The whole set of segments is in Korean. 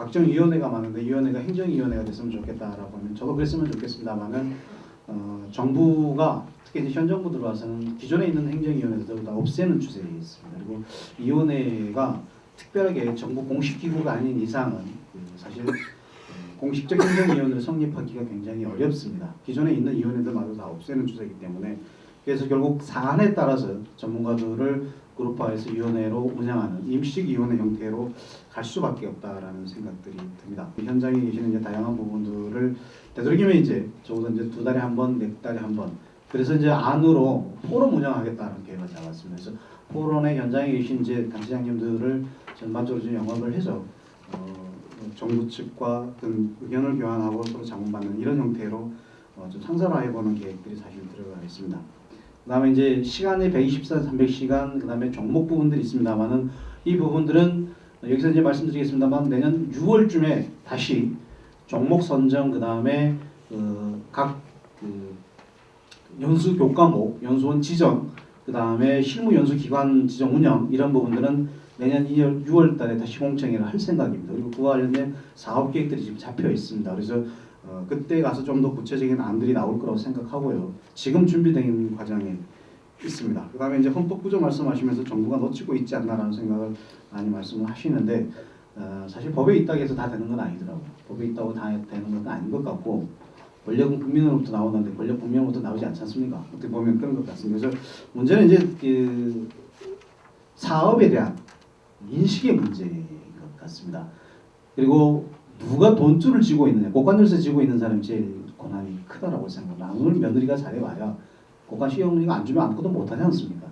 각종 위원회가 많은데 위원회가 행정위원회가 됐으면 좋겠다라고 하면 저도 그랬으면 좋겠습니다만은 정부가 특히 이제 현 정부 들어와서는 기존에 있는 행정위원회들도 다 없애는 추세에 있습니다. 그리고 위원회가 특별하게 정부 공식 기구가 아닌 이상은 사실 공식적 행정위원회를 성립하기가 굉장히 어렵습니다. 기존에 있는 위원회들마저 다 없애는 추세이기 때문에 그래서 결국 사안에 따라서 전문가들을 그룹화해서 위원회로 운영하는 임시직 위원회 형태로 갈 수밖에 없다라는 생각들이 듭니다. 현장에 계시는 이제 다양한 부분들을 되도록이면 이제 적어도 이제 2달에 한 번, 4달에 한 번. 그래서 이제 안으로 포럼 운영하겠다는 계획을 잡았습니다. 그래서 포럼의 현장에 계신 이제 단체장님들을 전반적으로 좀 영업을 해서 정부 측과 의견을 교환하고 서로 자문받는 이런 형태로 좀 상설화해보는 계획들이 사실 들어가 있습니다. 그 다음에 이제 시간이 124, 300시간, 그 다음에 종목 부분들이 있습니다만은 이 부분들은 여기서 이제 말씀드리겠습니다만 내년 6월쯤에 다시 종목 선정, 그 다음에 각 연수 교과목, 연수원 지정, 그 다음에 실무 연수 기관 지정 운영 이런 부분들은 내년 6월 달에 다시 공청회를 할 생각입니다. 그리고 그와 관련된 사업 계획들이 지금 잡혀 있습니다. 그래서 그때 가서 좀 더 구체적인 안들이 나올 거라고 생각하고요. 지금 준비된 과정에 있습니다. 그 다음에 이제 헌법 구조 말씀하시면서 정부가 놓치고 있지 않나라는 생각을 많이 말씀을 하시는데 사실 법에 있다고 해서 다 되는 건 아니더라고요. 법에 있다고 다 되는 건 아닌 것 같고 권력은 국민으로부터 나오는데 권력 국민으로부터 나오지 않지 않습니까? 어떻게 보면 그런 것 같습니다. 그래서 문제는 이제 그 사업에 대한 인식의 문제인 것 같습니다. 그리고 누가 돈줄을 쥐고 있느냐, 고관열쇠 쥐고 있는 사람이 제일 권한이 크다라고 생각합니다. 아무리 며느리가 잘해봐야 고관 시험리가 안 주면 아무것도 못하지 않습니까?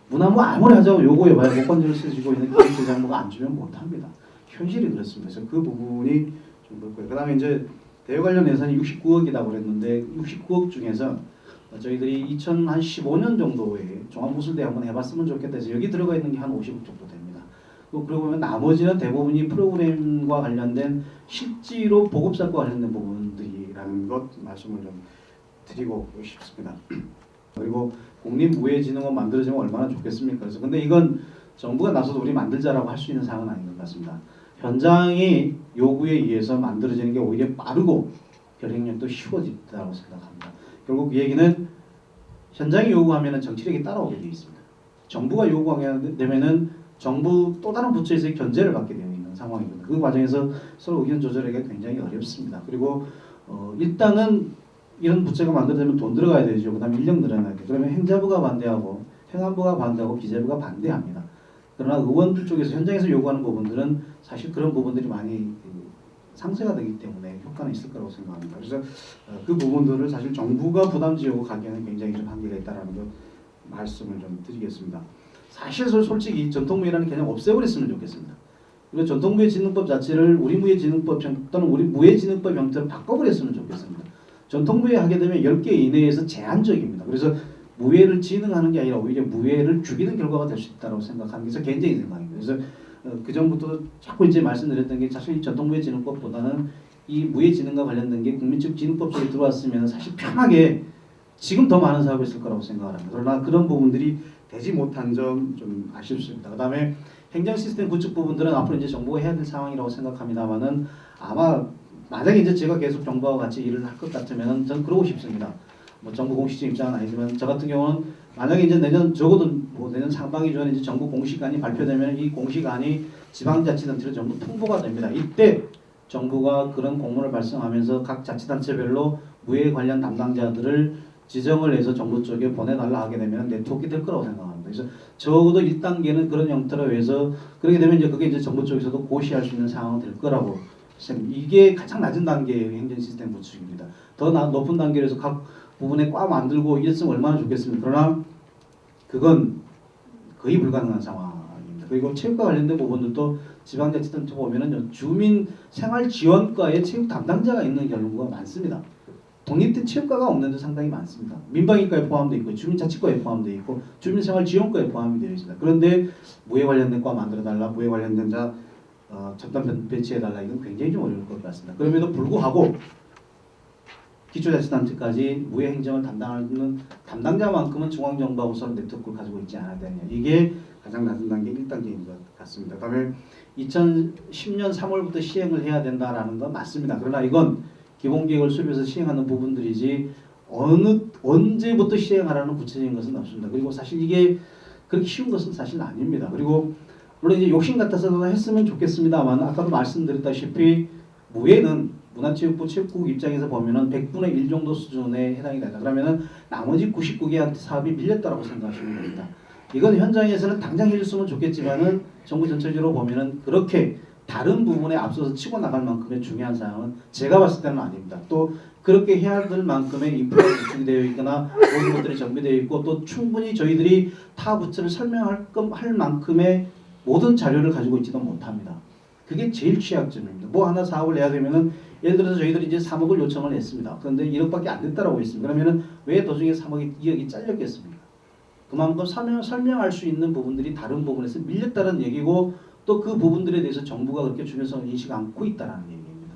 무나무 아무리 하자고 요구해봐야 고관열쇠 쥐고 있는 기획재정부가 안 주면 못합니다. 현실이 그렇습니다. 그래서 그 부분이 좀 그렇고요. 그 다음에 이제 대외 관련 예산이 69억이라고 그랬는데 69억 중에서 저희들이 2015년 정도에 종합무술대 한번 해봤으면 좋겠다 해서 여기 들어가 있는 게 한 50억 정도 됩니다. 그러고 보면 나머지는 대부분이 프로그램과 관련된 실제로 보급사과 관련된 부분들이라는 것 말씀을 좀 드리고 싶습니다. 그리고 국립무예진흥원 만들어지면 얼마나 좋겠습니까? 그래서 근데 이건 정부가 나서도 우리 만들자라고 할 수 있는 사항은 아닌 것 같습니다. 현장의 요구에 의해서 만들어지는 게 오히려 빠르고 결행력도 쉬워진다고 생각합니다. 결국 이 얘기는 현장이 요구하면 정치력이 따라오게 되어 있습니다. 정부가 요구하게 되면은 정부 또 다른 부처에서의 견제를 받게 되어 있는 상황입니다. 그 과정에서 서로 의견 조절하기가 굉장히 어렵습니다. 그리고 일단은 이런 부처가 만들어지면 돈 들어가야 되죠. 그 다음에 인력 늘어나야 돼요. 그러면 행자부가 반대하고 행안부가 반대하고 기재부가 반대합니다. 그러나 의원들 쪽에서 현장에서 요구하는 부분들은 사실 그런 부분들이 많이 상쇄가 되기 때문에 효과는 있을 거라고 생각합니다. 그래서 그 부분들을 사실 정부가 부담지고 가기에는 굉장히 좀 한계가 있다는 것 말씀을 좀 드리겠습니다. 사실 솔직히 전통무예라는 개념 없애버렸으면 좋겠습니다. 그리고 전통무예진흥법 자체를 우리무예진흥법 또는 우리 무예진흥법 형태로 바꿔버렸으면 좋겠습니다. 전통무예 하게 되면 10개 이내에서 제한적입니다. 그래서 무예를 진흥하는 게 아니라 오히려 무예를 죽이는 결과가 될 수 있다고 생각하는 게 개인적인 생각입니다. 그래서 그 전부터 자꾸 이제 말씀드렸던 게 사실 전통무예진흥법보다는 이 무예진흥과 관련된 게 국민적 진흥법 쪽에 들어왔으면 사실 편하게 지금 더 많은 사업을 했을 거라고 생각을 합니다. 그러나 그런 부분들이 되지 못한 점 좀 아쉽습니다. 그 다음에 행정 시스템 구축 부분들은 앞으로 이제 정부가 해야 될 상황이라고 생각합니다만은 아마 만약에 이제 제가 계속 정부와 같이 일을 할 것 같으면 저는 그러고 싶습니다. 뭐 정부 공식적 입장은 아니지만 저 같은 경우는 만약에 이제 내년 적어도 뭐 내년 상반기 전에 이제 정부 공식안이 발표되면 이 공식안이 지방자치단체로 전부 통보가 됩니다. 이때 정부가 그런 공문을 발송하면서 각 자치단체별로 무예 관련 담당자들을 지정을 해서 정부 쪽에 보내달라 하게 되면 네트워크가 될 거라고 생각합니다. 그래서 적어도 1단계는 그런 형태로 해서 그렇게 되면 이제 그게 이제 정부 쪽에서도 고시할 수 있는 상황이 될 거라고 생각합니다. 이게 가장 낮은 단계의 행정 시스템 구축입니다. 더 높은 단계에서 각 부분에 꽉 만들고 이랬으면 얼마나 좋겠습니까? 그러나 그건 거의 불가능한 상황입니다. 그리고 체육과 관련된 부분들도 지방자치단체 보면은 주민 생활지원과에 체육 담당자가 있는 경우가 많습니다. 독립된 체육과가 없는 데 상당히 많습니다. 민방위과에 포함되어 있고 주민자치과에 포함되어 있고 주민생활지원과에 포함이 되어 있습니다. 그런데 무예 관련된 과 만들어달라, 무예 관련된 자 첨단 배치해달라 이건 굉장히 좀 어려울 것 같습니다. 그럼에도 불구하고 기초자치단체까지 무예 행정을 담당하는 담당자만큼은 중앙정부하고 서로 네트워크를 가지고 있지 않아야 되느냐. 이게 가장 낮은 단계 1단계인 것 같습니다. 그다음에 2010년 3월부터 시행을 해야 된다라는 건 맞습니다. 그러나 이건 기본계획을 수립해서 시행하는 부분들이지 언제부터 시행하라는 구체적인 것은 없습니다. 그리고 사실 이게 그렇게 쉬운 것은 사실 아닙니다. 그리고 물론 이제 욕심 같아서 했으면 좋겠습니다만 아까도 말씀드렸다시피 무예는 문화체육부 체육국 입장에서 보면은 100분의 1 정도 수준에 해당이 된다. 그러면은 나머지 99개한테 사업이 밀렸다라고 생각하시면 됩니다. 이건 현장에서는 당장 해줬으면 좋겠지만은 정부 전체적으로 보면은 그렇게 다른 부분에 앞서서 치고 나갈 만큼의 중요한 사항은 제가 봤을 때는 아닙니다. 또 그렇게 해야 될 만큼의 인프라가 구축이 되어 있거나 모든 것들이 정비되어 있고 또 충분히 저희들이 타 부처를 설명할 만큼의 모든 자료를 가지고 있지도 못합니다. 그게 제일 취약점입니다. 뭐 하나 사업을 해야 되면은 예를 들어서 저희들이 이제 3억을 요청을 했습니다. 그런데 1억밖에 안 됐다라고 했습니다. 그러면은 왜 도중에 3억이 2억이 잘렸겠습니까? 그만큼 설명할 수 있는 부분들이 다른 부분에서 밀렸다는 얘기고 또 그 부분들에 대해서 정부가 그렇게 중요성을 인식 않고 있다는 얘기입니다.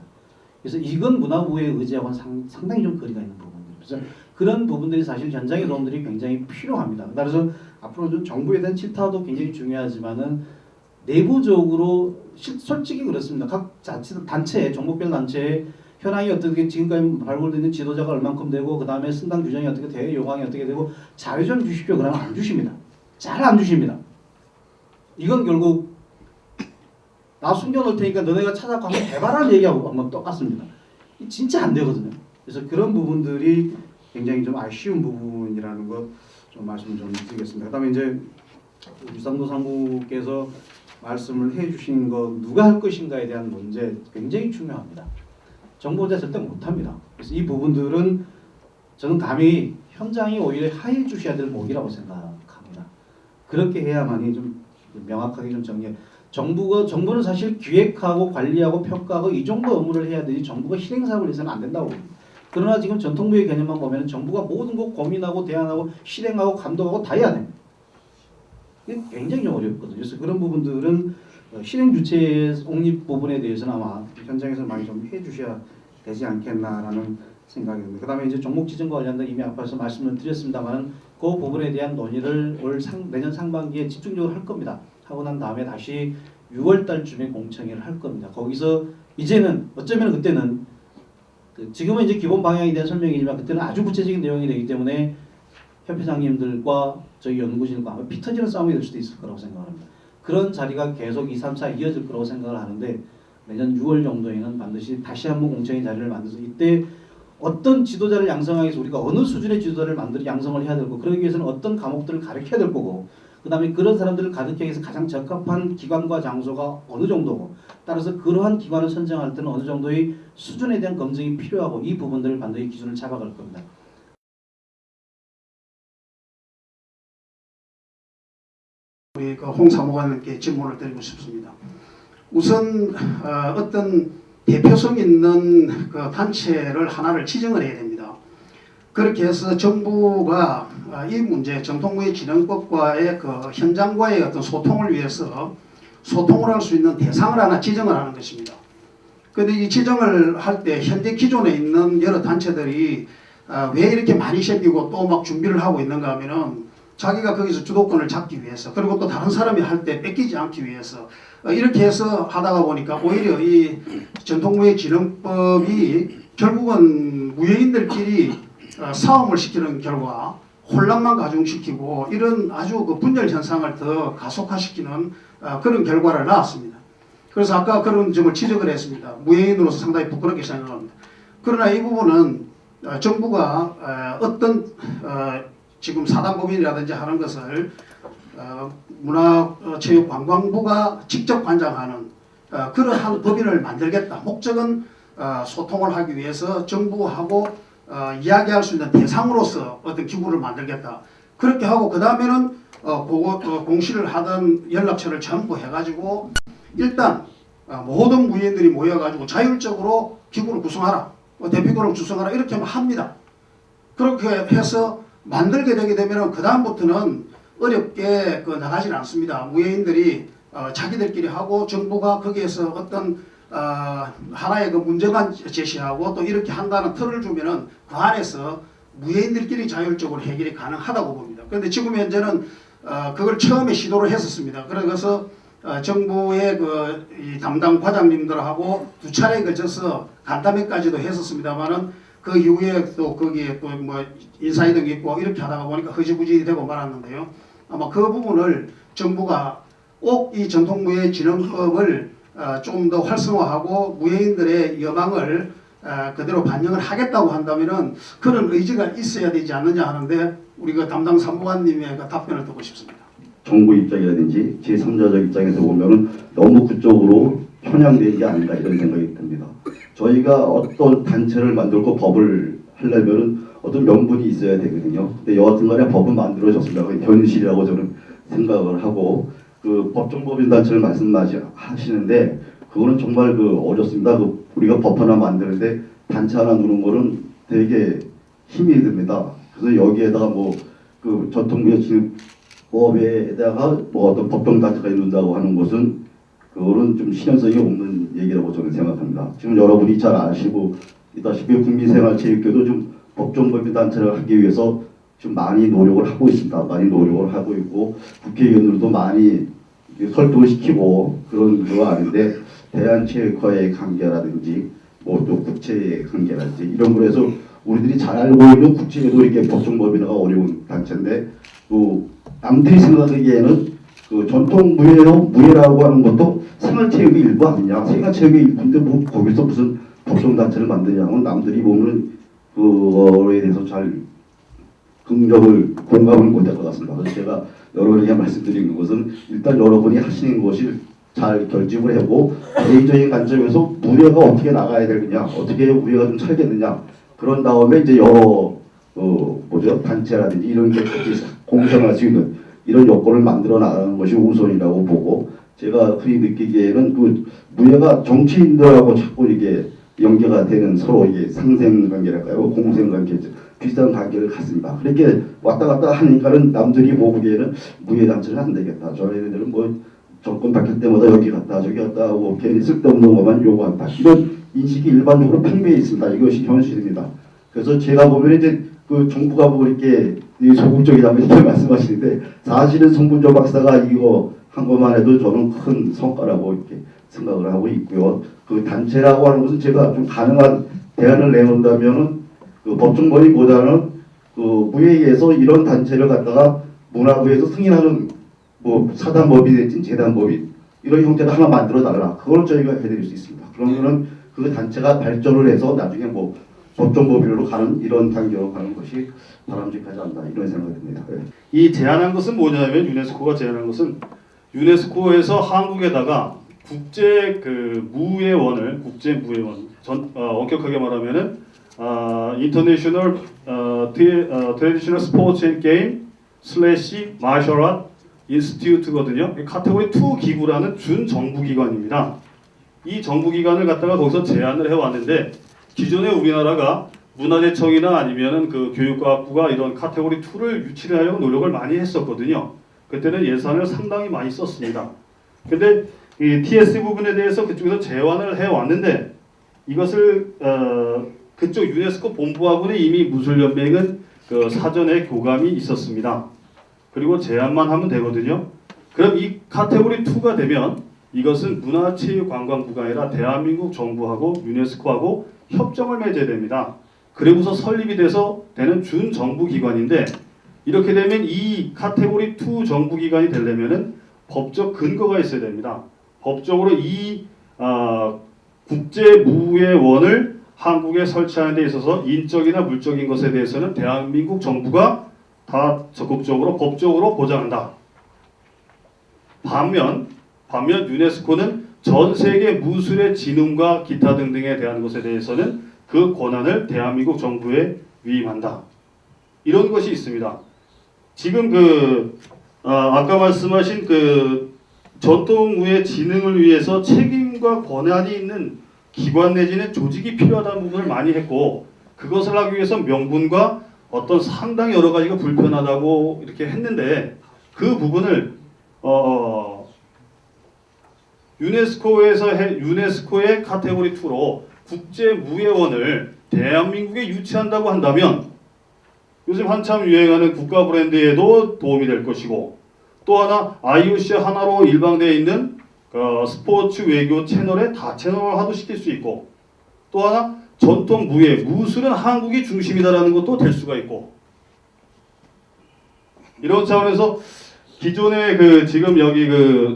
그래서 이건 문화부의 의지하고는 상당히 좀 거리가 있는 부분입니다. 그래서 그런 부분들이 사실 현장의 도움들이 굉장히 필요합니다. 그래서 앞으로 좀 정부에 대한 질타도 굉장히 중요하지만은 내부적으로 솔직히 그렇습니다. 각 자치 단체, 종목별 단체에 현황이 어떻게 지금까지 발굴되는 지도자가 얼만큼 되고 그 다음에 승당 규정이 어떻게 돼, 요강이 어떻게 되고 자료 좀 주십시오. 그러면 안 주십니다. 잘 안 주십니다. 이건 결국 나 숨겨놓을 테니까 너네가 찾아서 한번 해봐라 얘기하고 한번 똑같습니다. 진짜 안 되거든요. 그래서 그런 부분들이 굉장히 좀 아쉬운 부분이라는 것 좀 말씀 좀 드리겠습니다. 그다음에 이제 유상도 상무께서 말씀을 해주신 것 누가 할 것인가에 대한 문제 굉장히 중요합니다. 정부 혼자 절대 못합니다. 그래서 이 부분들은 저는 감히 현장이 오히려 하해 주셔야 될 목이라고 생각합니다. 그렇게 해야만이 좀 명확하게 좀 정리해. 정부는 사실 기획하고 관리하고 평가하고 이 정도 업무를 해야 되지 정부가 실행사업을 해서는 안 된다고 봅니다. 그러나 지금 전통부의 개념만 보면 정부가 모든 거 고민하고 대안하고 실행하고 감독하고 다 해야 됩니다. 이게 굉장히 어렵거든요. 그래서 그런 부분들은 실행 주체의 옹립 부분에 대해서는 아마 현장에서 많이 좀 해주셔야 되지 않겠나라는 생각이 듭니다. 그 다음에 이제 종목 지정과 관련된 이미 앞에서 말씀을 드렸습니다만 그 부분에 대한 논의를 내년 상반기에 집중적으로 할 겁니다. 하고 난 다음에 다시 6월 달쯤에 공청회를 할 겁니다. 거기서 이제는 어쩌면 그때는 지금은 이제 기본 방향에 대한 설명이지만 그때는 아주 구체적인 내용이 되기 때문에 협회장님들과 저희 연구진과 아마 피 터지는 싸움이 될 수도 있을 거라고 생각합니다. 그런 자리가 계속 2, 3, 4 이어질 거라고 생각을 하는데 내년 6월 정도에는 반드시 다시 한번 공청회 자리를 만들어서 이때 어떤 지도자를 양성하기 위해서 우리가 어느 수준의 지도자를 양성을 해야 되고 그러기 위해서는 어떤 과목들을 가르쳐야 될 거고 그 다음에 그런 사람들을 가르치기 위해서 가장 적합한 기관과 장소가 어느 정도고 따라서 그러한 기관을 선정할 때는 어느 정도의 수준에 대한 검증이 필요하고 이 부분들을 반드시 기준을 잡아갈 겁니다. 우리 홍 사무관님께 질문을 드리고 싶습니다. 우선 어떤 대표성 있는 그 단체를 하나를 지정을 해야 됩니다. 그렇게 해서 정부가 이 문제 정통부의 진흥법과의 그 현장과의 어떤 소통을 위해서 소통을 할 수 있는 대상을 하나 지정을 하는 것입니다. 그런데 이 지정을 할 때 현재 기존에 있는 여러 단체들이 왜 이렇게 많이 생기고 또 막 준비를 하고 있는가 하면은 자기가 거기서 주도권을 잡기 위해서 그리고 또 다른 사람이 할 때 뺏기지 않기 위해서 이렇게 해서 하다가 보니까 오히려 이 전통무예 진흥법이 결국은 무예인들끼리 싸움을 시키는 결과 혼란만 가중시키고 이런 아주 그 분열 현상을 더 가속화시키는 그런 결과를 낳았습니다. 그래서 아까 그런 점을 지적을 했습니다. 무예인으로서 상당히 부끄럽게 생각합니다. 그러나 이 부분은 정부가 어떤 지금 사단법인이라든지 하는 것을 문화체육관광부가 직접 관장하는 그러한 법인을 만들겠다. 목적은 소통을 하기 위해서 정부하고 이야기할 수 있는 대상으로서 어떤 기구를 만들겠다. 그렇게 하고 그 다음에는 공시를 하던 연락처를 전부 해가지고 일단 모든 무예인들이 모여가지고 자율적으로 기구를 구성하라. 대표기구를 구성하라. 이렇게 합니다. 그렇게 해서 만들게 되게 되면 그 다음부터는 어렵게 나가질 않습니다. 무예인들이 자기들끼리 하고 정부가 거기에서 어떤 하나의 그 문제만 제시하고 또 이렇게 한다는 틀을 주면은 그 안에서 무예인들끼리 자율적으로 해결이 가능하다고 봅니다. 그런데 지금 현재는 그걸 처음에 시도를 했었습니다. 그래서 정부의 이 담당 과장님들하고 두 차례에 걸쳐서 간담회까지도 했었습니다만은 그 이후에 또 거기에 또 뭐 인사이동 있고 이렇게 하다가 보니까 허지부지 되고 말았는데요. 아마 그 부분을 정부가 꼭 이 전통무예진흥법을 좀 더 활성화하고 무예인들의 여망을 그대로 반영을 하겠다고 한다면은 그런 의지가 있어야 되지 않느냐 하는데 우리 그 담당 사무관님의 그 답변을 듣고 싶습니다. 정부 입장이라든지 제3자적 입장에서 보면은 너무 그쪽으로 편향된 게 아닌가 이런 생각이 듭니다. 저희가 어떤 단체를 만들고 법을 하려면은 어떤 명분이 있어야 되거든요. 근데 여하튼간에 법은 만들어졌습니다. 그게 현실이라고 저는 생각을 하고 그 법정법인 단체를 말씀하시는데 그거는 정말 어렵습니다. 우리가 법 하나 만드는데 단체 하나 누는 거는 되게 힘이 듭니다. 그래서 여기에다가 그 전통무예진흥법에다가 어떤 법정 단체가 있는다고 하는 것은 그거는 좀 실현성이 없는 얘기라고 저는 생각합니다. 지금 여러분이 잘 아시고 있다시피 국민생활체육회도 좀 법정법인 단체를 하기 위해서 좀 많이 노력을 하고 있습니다. 많이 노력을 하고 있고 국회의원들도 많이 설득을 시키고 그런 거 아닌데 대한체육회의 관계라든지 또 국체의 관계라든지 이런 거에서 우리들이 잘 알고 있는 국체에도 이렇게 법정법인화가 어려운 단체인데 또 남들이 생각하기에는 그 전통무예라고 하는 것도 생활체육의 일부 아니냐, 생활체육의 일부인데 거기서 무슨 법정단체를 만드냐면 남들이 보면 그거에 대해서 잘 긍정을 공감을 못할 것 같습니다. 그래서 제가 여러분에게 말씀드리는 것은 일단 여러분이 하시는 것이 잘 결집을 하고 개인적인 관점에서 무예가 어떻게 나가야 되느냐, 어떻게 무예가 좀 살겠느냐 그런 다음에 이제 여러 단체라든지 이런 게 같이 공생할 수 있는 이런 여건을 만들어 나가는 것이 우선이라고 보고 제가 흔히 느끼기에는 그 무예가 정치인들하고 자꾸 이게 연계가 되는 서로 이게 상생관계랄까요, 공생관계 비슷한 관계를 갖습니다. 그렇게 왔다 갔다 하니까는 남들이 보기에는 무예단체는 안 되겠다. 저희들은 정권 바뀔 때마다 여기 갔다 저기 갔다 하고 괜히 쓸데없는 것만 요구한다. 이런 인식이 일반적으로 팽배해 있습니다. 이것이 현실입니다. 그래서 제가 보면 이제 그 정부가 이렇게 소극적이라고 이렇게 말씀하시는데 사실은 송분조 박사가 이거 한 것만 해도 저는 큰 성과라고 이렇게 생각을 하고 있고요. 그 단체라고 하는 것은 제가 좀 가능한 대안을 내놓는다면은 그 법정법인보다는 그 무예에서 이런 단체를 갖다가 문화부에서 승인하는 사단법인 내지 재단법인 이런 형태를 하나 만들어 달라. 그걸 저희가 해드릴 수 있습니다. 그러면은 그 단체가 발전을 해서 나중에 법정법인으로 가는 이런 단계로 가는 것이 바람직하지 않나 이런 생각이 듭니다. 네. 이 제안한 것은 뭐냐면 유네스코가 제안한 것은 유네스코에서 한국에다가 국제 무예원을 엄격하게 말하면은 인터내셔널 트래디셔널 스포츠 앤 게임 슬래시 마셜 아트 인스티튜트거든요. 카테고리 2 기구라는 준정부기관입니다. 이 정부기관을 갖다가 거기서 제안을 해왔는데 기존에 우리나라가 문화재청이나 아니면은 그 교육과학부가 이런 카테고리 2를 유치를 하려고 노력을 많이 했었거든요. 그때는 예산을 상당히 많이 썼습니다. 근데 이 TS 부분에 대해서 그쪽에서 제안을 해왔는데 이것을 그쪽 유네스코 본부하고는 이미 무술연맹은 그 사전에 교감이 있었습니다. 그리고 제안만 하면 되거든요. 그럼 이 카테고리 2가 되면 이것은 문화체육관광부가 아니라 대한민국 정부하고 유네스코하고 협정을 맺어야 됩니다. 그리고서 설립이 돼서 되는 준정부기관인데 이렇게 되면 이 카테고리 2 정부기관이 되려면은 법적 근거가 있어야 됩니다. 법적으로 이 국제무예원을 한국에 설치하는 데 있어서 인적이나 물적인 것에 대해서는 대한민국 정부가 다 적극적으로 법적으로 보장한다. 반면 유네스코는 전 세계 무술의 진흥과 기타 등등에 대한 것에 대해서는 그 권한을 대한민국 정부에 위임한다. 이런 것이 있습니다. 지금 아까 말씀하신 전통무예 진흥을 위해서 책임과 권한이 있는 기관 내지는 조직이 필요하다는 부분을 많이 했고 그것을 하기 위해서 명분과 어떤 상당히 여러 가지가 불편하다고 이렇게 했는데 그 부분을 유네스코의 카테고리 2로 국제무예원을 대한민국에 유치한다고 한다면 요즘 한참 유행하는 국가 브랜드에도 도움이 될 것이고 또 하나 IOC 하나로 일방되어 있는 스포츠 외교 채널에 다 채널화도 시킬 수 있고, 또 하나 전통 무예, 무술은 한국이 중심이다라는 것도 될 수가 있고, 이런 차원에서 기존의 지금 여기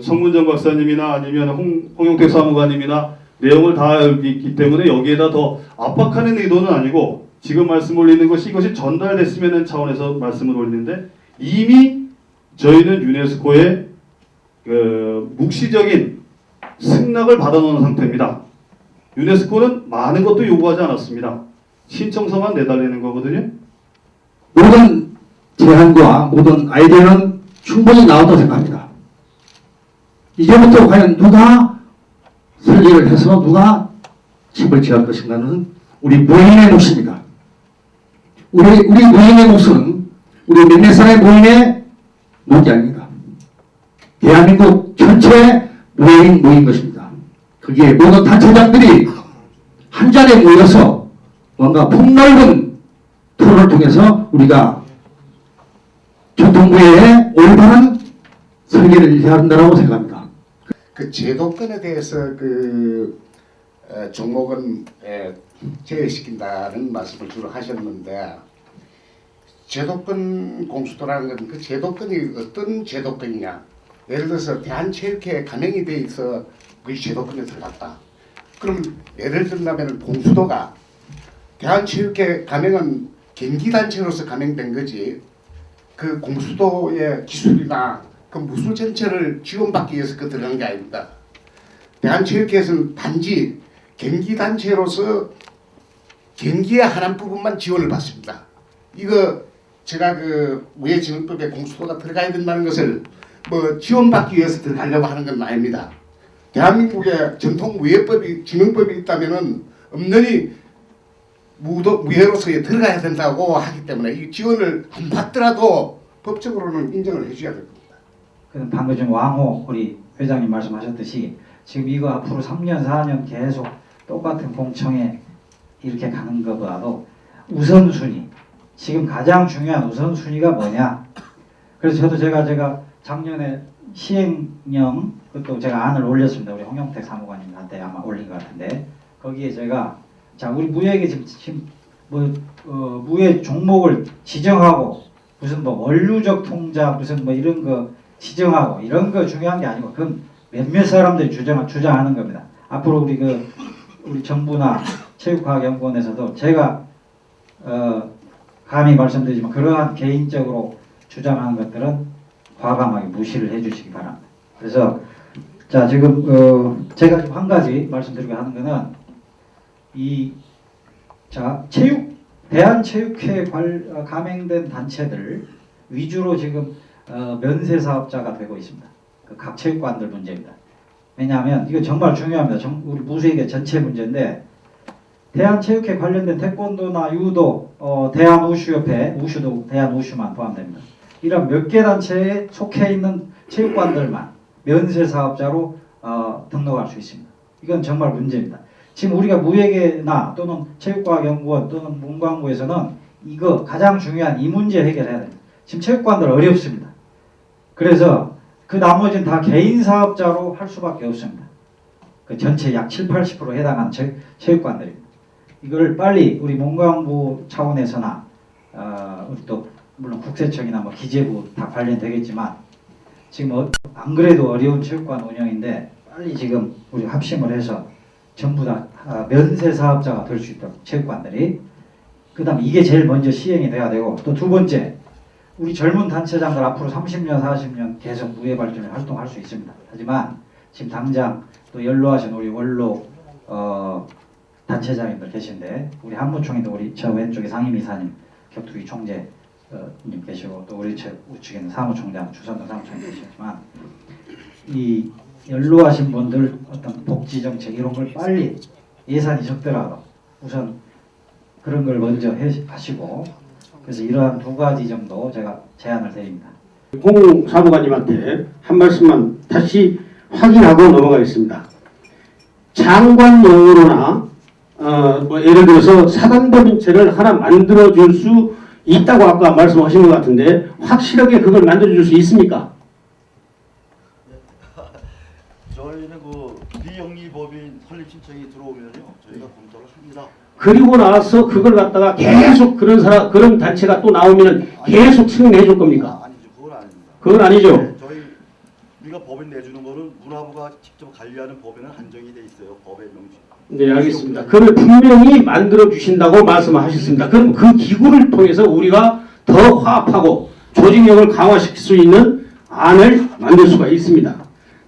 성문정 박사님이나 아니면 홍영택 사무관님이나 내용을 다 알고 있기 때문에 여기에다 더 압박하는 의도는 아니고, 지금 말씀 올리는 것이 이것이 전달됐으면 차원에서 말씀을 올리는데, 이미 저희는 유네스코의 묵시적인 승낙을 받아놓은 상태입니다. 유네스코는 많은 것도 요구하지 않았습니다. 신청서만 내달리는 거거든요. 모든 제안과 모든 아이디어는 충분히 나왔다고 생각합니다. 이제부터 과연 누가 설계를 해서 누가 집을 지을 것인가는 우리 모임의 몫입니다. 우리 모임의 몫은 우리 몇몇 사람의 모임의 몫이 아닙니다. 대한민국 전체 모인 것입니다. 그게 모든 단체장들이 한 자리에 모여서 뭔가 폭넓은 토론을 통해서 우리가 전통부에 올바른 설계를 해야 한다고 생각합니다. 그 제도권에 대해서 종목은 제외시킨다는 말씀을 주로 하셨는데, 제도권 공수도라는 건 그 제도권이 어떤 제도권이냐. 예를 들어서 대한체육회에 가맹이 돼 있어 그게 제도권에 들어갔다. 그럼 예를 든다면 공수도가 대한체육회 가맹은 경기단체로서 가맹된 거지, 그 공수도의 기술이나 그 무술 전체를 지원받기 위해서 들어간 게 아닙니다. 대한체육회에서는 단지 경기단체로서 경기의 한 부분만 지원을 받습니다. 이거 제가 무예진흥법에 공수도가 들어가야 된다는 것을 지원받기 위해서 들어가려고 하는 건 아닙니다. 대한민국에 전통 무예법이 진흥법이 있다면은 엄연히 무예로서에 들어가야 된다고 하기 때문에 이 지원을 안 받더라도 법적으로는 인정을 해줘야 됩니다. 그럼 방금 전 왕호 우리 회장님 말씀하셨듯이 지금 이거 앞으로 3년 4년 계속 똑같은 공청회 이렇게 가는 것보다도 우선순위, 지금 가장 중요한 우선순위가 뭐냐. 그래서 저도 제가 작년에 시행령 그것도 제가 안을 올렸습니다. 우리 홍영택 사무관님한테 아마 올린 것 같은데, 거기에 제가 자 우리 무예계 지금 무예 종목을 지정하고 무슨 원류적 통자 무슨 이런 거 지정하고 이런 거 중요한 게 아니고, 그건 몇몇 사람들이 주장하는 겁니다. 앞으로 우리 정부나 체육과학연구원에서도 제가 감히 말씀드리지만 그러한 개인적으로 주장하는 것들은 과감하게 무시를 해주시기 바랍니다. 그래서 자 지금 제가 지금 한 가지 말씀드리고 하는 거는 대한체육회 가맹된 단체들 위주로 지금 면세 사업자가 되고 있습니다. 각 체육관들 문제입니다. 왜냐하면 이거 정말 중요합니다. 우리 무술계 전체 문제인데, 대한체육회 관련된 태권도나 유도, 대한우슈협회, 우슈도 대한우슈만 포함됩니다. 이런 몇 개 단체에 속해 있는 체육관들만 면세 사업자로 등록할 수 있습니다. 이건 정말 문제입니다. 지금 우리가 무예계나 또는 체육과학연구원 또는 문광부에서는 이거 가장 중요한 이 문제 해결해야 됩니다. 지금 체육관들 어렵습니다. 그래서 그 나머지는 다 개인 사업자로 할 수밖에 없습니다. 그 전체 약 70~80% 해당하는 체육관들입니다. 이걸 빨리 우리 문광부 차원에서나 우리 또 물론 국세청이나 기재부 다 관련되겠지만, 지금 안 그래도 어려운 체육관 운영인데 빨리 지금 우리 합심을 해서 전부 다 면세 사업자가 될 수 있도록 체육관들이, 그 다음에 이게 제일 먼저 시행이 돼야 되고, 또 두 번째 우리 젊은 단체장들 앞으로 30년 40년 계속 무예 발전에 활동할 수 있습니다. 하지만 지금 당장 또 연로하신 우리 원로 단체장님들 계신데, 우리 한무총인도 우리 저 왼쪽에 상임이사님 격투기 총재 님 계시고, 또 우리 우측에는 사무총장 주선동 사무총장 계시지만, 이 연로하신 분들 어떤 복지 정책 이런 걸 빨리 예산이 적더라도 우선 그런 걸 먼저 하시고, 그래서 이러한 두 가지 정도 제가 제안을 드립니다. 홍 사무관님한테 한 말씀만 다시 확인하고 넘어가겠습니다. 장관용으로나 예를 들어서 사단법인체를 하나 만들어줄 수 있다고 아까 말씀하신 것 같은데, 확실하게 그걸 만들어줄 수 있습니까? 설립 신청이 들어오면요 저희가 검토를 합니다. 그리고 나서 그걸 갖다가 계속 그런 단체가 또 나오면 계속 승인해 줄 겁니까? 아니죠, 그건 아닙니다. 그건 아니죠. 네, 저희 우리가 법인 내주는 거는 문화부가 직접 관리하는 법에는 한정이 돼 있어요. 법의 명시. 네, 알겠습니다. 그걸 분명히 만들어 주신다고 말씀하셨습니다. 그럼 그 기구를 통해서 우리가 더 화합하고 조직력을 강화시킬 수 있는 안을 만들 수가 있습니다.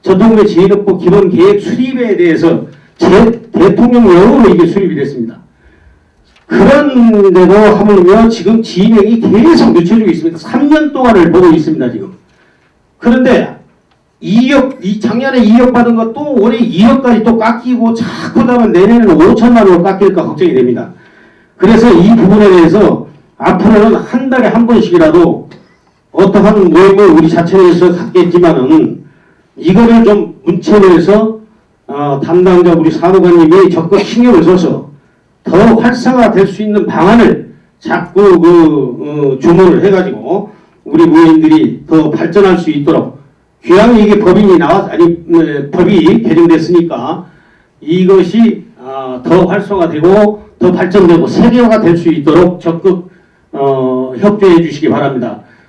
전통의 제도법 기본 계획 수립에 대해서 대통령령으로 이게 수립이 됐습니다. 그런데도 하물며 지금 진행이 계속 늦춰지고 있습니다. 3년 동안을 보고 있습니다, 지금. 그런데 2억, 작년에 2억 받은 것도 올해 2억까지 또 깎이고 자꾸 다면 내년에는 5천만 원으로 깎일까 걱정이 됩니다. 그래서 이 부분에 대해서 앞으로는 한 달에 한 번씩이라도 어떠한 모임을 우리 자체에서 갖겠지만은 이거를 좀 문체로 해서 담당자 우리 사무관님이 적극 신경을 써서 더 활성화될 수 있는 방안을 자꾸 주문을 해가지고 우리 모임들이 더 발전할 수 있도록 귀하게 이게 법이 개정됐으니까 이것이 더 활성화되고 더 발전되고 세계화가 될 수 있도록 적극 협조해 주시기 바랍니다.